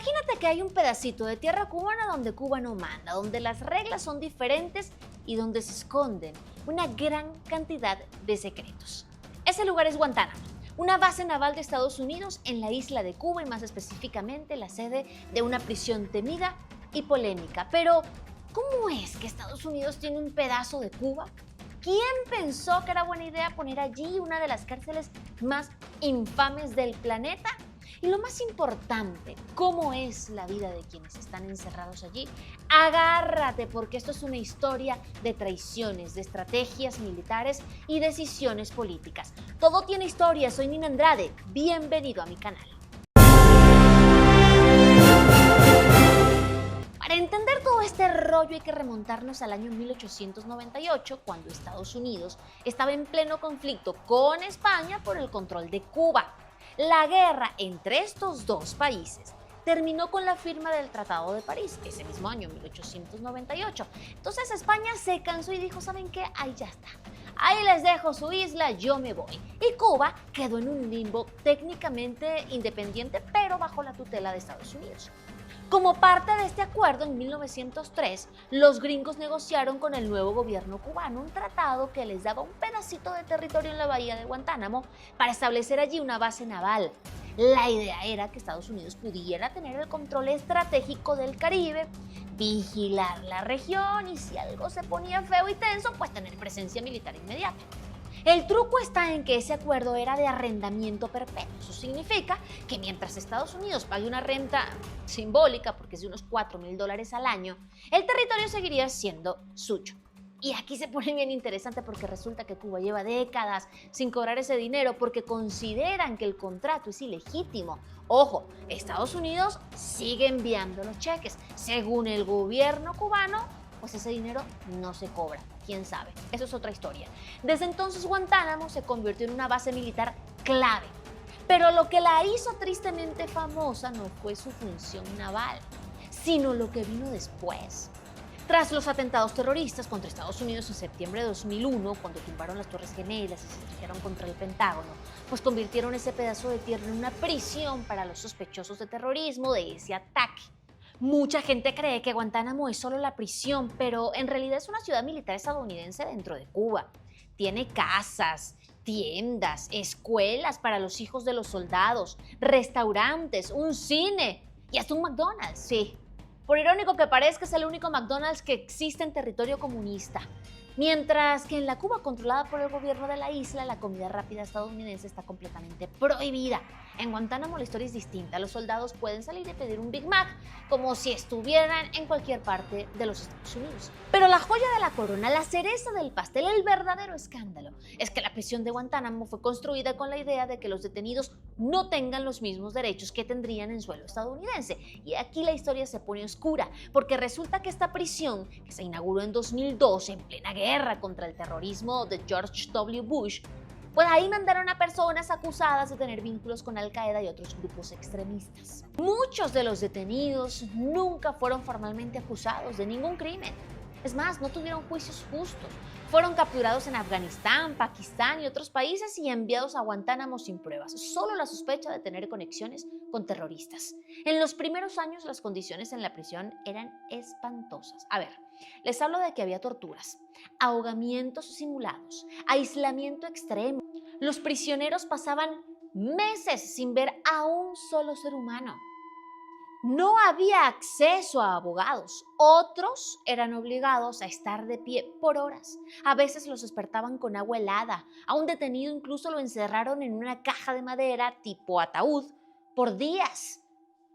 Imagínate que hay un pedacito de tierra cubana donde Cuba no manda, donde las reglas son diferentes y donde se esconden una gran cantidad de secretos. Ese lugar es Guantánamo, una base naval de Estados Unidos en la isla de Cuba y más específicamente la sede de una prisión temida y polémica. Pero, ¿cómo es que Estados Unidos tiene un pedazo de Cuba? ¿Quién pensó que era buena idea poner allí una de las cárceles más infames del planeta? Y lo más importante, ¿cómo es la vida de quienes están encerrados allí? Agárrate, porque esto es una historia de traiciones, de estrategias militares y decisiones políticas. Todo tiene historia, soy Nina Andrade, bienvenido a mi canal. Para entender todo este rollo hay que remontarnos al año 1898, cuando Estados Unidos estaba en pleno conflicto con España por el control de Cuba. La guerra entre estos dos países terminó con la firma del Tratado de París, ese mismo año, 1898. Entonces España se cansó y dijo, ¿saben qué? Ahí ya está. Ahí les dejo su isla, yo me voy. Y Cuba quedó en un limbo técnicamente independiente, pero bajo la tutela de Estados Unidos. Como parte de este acuerdo, en 1903, los gringos negociaron con el nuevo gobierno cubano un tratado que les daba un pedacito de territorio en la bahía de Guantánamo para establecer allí una base naval. La idea era que Estados Unidos pudiera tener el control estratégico del Caribe, vigilar la región y si algo se ponía feo y tenso, pues tener presencia militar inmediata. El truco está en que ese acuerdo era de arrendamiento perpetuo. Eso significa que mientras Estados Unidos pague una renta simbólica, porque es de unos $4,000 al año, el territorio seguiría siendo suyo. Y aquí se pone bien interesante porque resulta que Cuba lleva décadas sin cobrar ese dinero porque consideran que el contrato es ilegítimo. Ojo, Estados Unidos sigue enviando los cheques. Según el gobierno cubano, pues ese dinero no se cobra. ¿Quién sabe? Eso es otra historia. Desde entonces Guantánamo se convirtió en una base militar clave. Pero lo que la hizo tristemente famosa no fue su función naval, sino lo que vino después. Tras los atentados terroristas contra Estados Unidos en septiembre de 2001, cuando tumbaron las Torres Gemelas y se estrellaron contra el Pentágono, pues convirtieron ese pedazo de tierra en una prisión para los sospechosos de terrorismo de ese ataque. Mucha gente cree que Guantánamo es solo la prisión, pero en realidad es una ciudad militar estadounidense dentro de Cuba. Tiene casas, tiendas, escuelas para los hijos de los soldados, restaurantes, un cine y hasta un McDonald's, sí. Por irónico que parezca, es el único McDonald's que existe en territorio comunista. Mientras que en la Cuba controlada por el gobierno de la isla, la comida rápida estadounidense está completamente prohibida. En Guantánamo la historia es distinta. Los soldados pueden salir y pedir un Big Mac como si estuvieran en cualquier parte de los Estados Unidos. Pero la joya de la corona, la cereza del pastel, el verdadero escándalo, es que la prisión de Guantánamo fue construida con la idea de que los detenidos no tengan los mismos derechos que tendrían en suelo estadounidense. Y aquí la historia se pone oscura, porque resulta que esta prisión, que se inauguró en 2002 en plena guerra contra el terrorismo de George W. Bush, pues ahí mandaron a personas acusadas de tener vínculos con Al-Qaeda y otros grupos extremistas. Muchos de los detenidos nunca fueron formalmente acusados de ningún crimen. Es más, no tuvieron juicios justos. Fueron capturados en Afganistán, Pakistán y otros países y enviados a Guantánamo sin pruebas, solo la sospecha de tener conexiones con terroristas. En los primeros años las condiciones en la prisión eran espantosas. A ver, les hablo de que había torturas, ahogamientos simulados, aislamiento extremo. Los prisioneros pasaban meses sin ver a un solo ser humano. No había acceso a abogados. Otros eran obligados a estar de pie por horas. A veces los despertaban con agua helada. A un detenido incluso lo encerraron en una caja de madera tipo ataúd por días.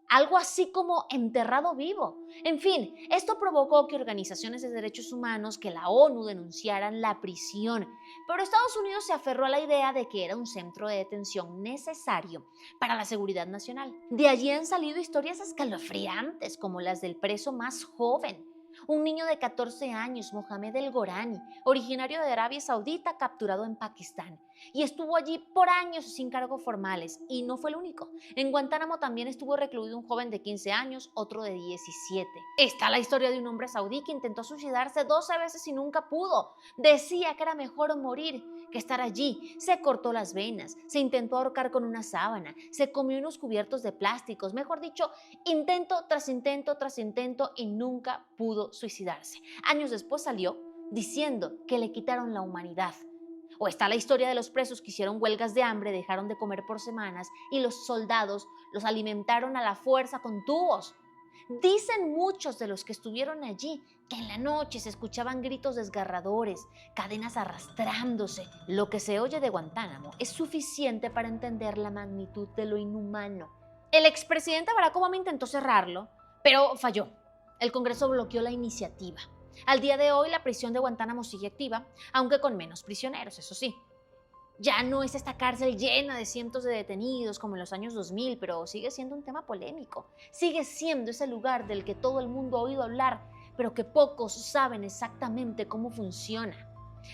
Algo así como enterrado vivo. En fin, esto provocó que organizaciones de derechos humanos, que la ONU denunciaran la prisión. Pero Estados Unidos se aferró a la idea de que era un centro de detención necesario para la seguridad nacional. De allí han salido historias escalofriantes, como las del preso más joven, Un niño de 14 años, Mohamed El Gorani, originario de Arabia Saudita, capturado en Pakistán. Y estuvo allí por años sin cargos formales. Y no fue el único. En Guantánamo también estuvo recluido un joven de 15 años, otro de 17. Está la historia de un hombre saudí que intentó suicidarse 12 veces y nunca pudo. Decía que era mejor morir que estar allí. Se cortó las venas, se intentó ahorcar con una sábana, se comió unos cubiertos de plásticos. Mejor dicho, intento tras intento tras intento y nunca pudo suicidarse. Años después salió diciendo que le quitaron la humanidad. O está la historia de los presos que hicieron huelgas de hambre, dejaron de comer por semanas y los soldados los alimentaron a la fuerza con tubos. Dicen muchos de los que estuvieron allí que en la noche se escuchaban gritos desgarradores, cadenas arrastrándose. Lo que se oye de Guantánamo es suficiente para entender la magnitud de lo inhumano. El expresidente Barack Obama intentó cerrarlo, pero falló. El Congreso bloqueó la iniciativa. Al día de hoy, la prisión de Guantánamo sigue activa, aunque con menos prisioneros, eso sí. Ya no es esta cárcel llena de cientos de detenidos como en los años 2000, pero sigue siendo un tema polémico. Sigue siendo ese lugar del que todo el mundo ha oído hablar, pero que pocos saben exactamente cómo funciona.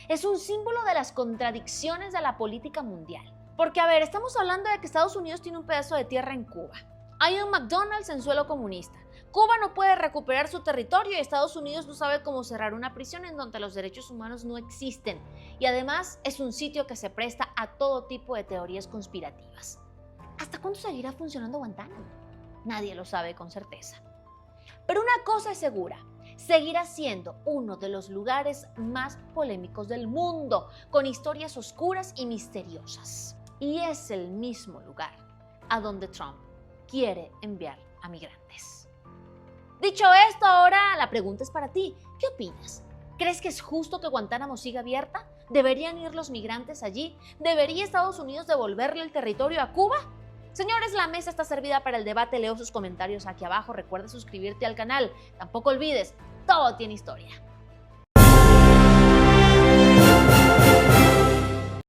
Es un símbolo de las contradicciones de la política mundial. Porque, a ver, estamos hablando de que Estados Unidos tiene un pedazo de tierra en Cuba. Hay un McDonald's en suelo comunista. Cuba no puede recuperar su territorio y Estados Unidos no sabe cómo cerrar una prisión en donde los derechos humanos no existen. Y además es un sitio que se presta a todo tipo de teorías conspirativas. ¿Hasta cuándo seguirá funcionando Guantánamo? Nadie lo sabe con certeza. Pero una cosa es segura, seguirá siendo uno de los lugares más polémicos del mundo, con historias oscuras y misteriosas. Y es el mismo lugar a donde Trump quiere enviar a migrantes. Dicho esto, ahora la pregunta es para ti. ¿Qué opinas? ¿Crees que es justo que Guantánamo siga abierta? ¿Deberían ir los migrantes allí? ¿Debería Estados Unidos devolverle el territorio a Cuba? Señores, la mesa está servida para el debate. Leo sus comentarios aquí abajo. Recuerda suscribirte al canal. Tampoco olvides, todo tiene historia.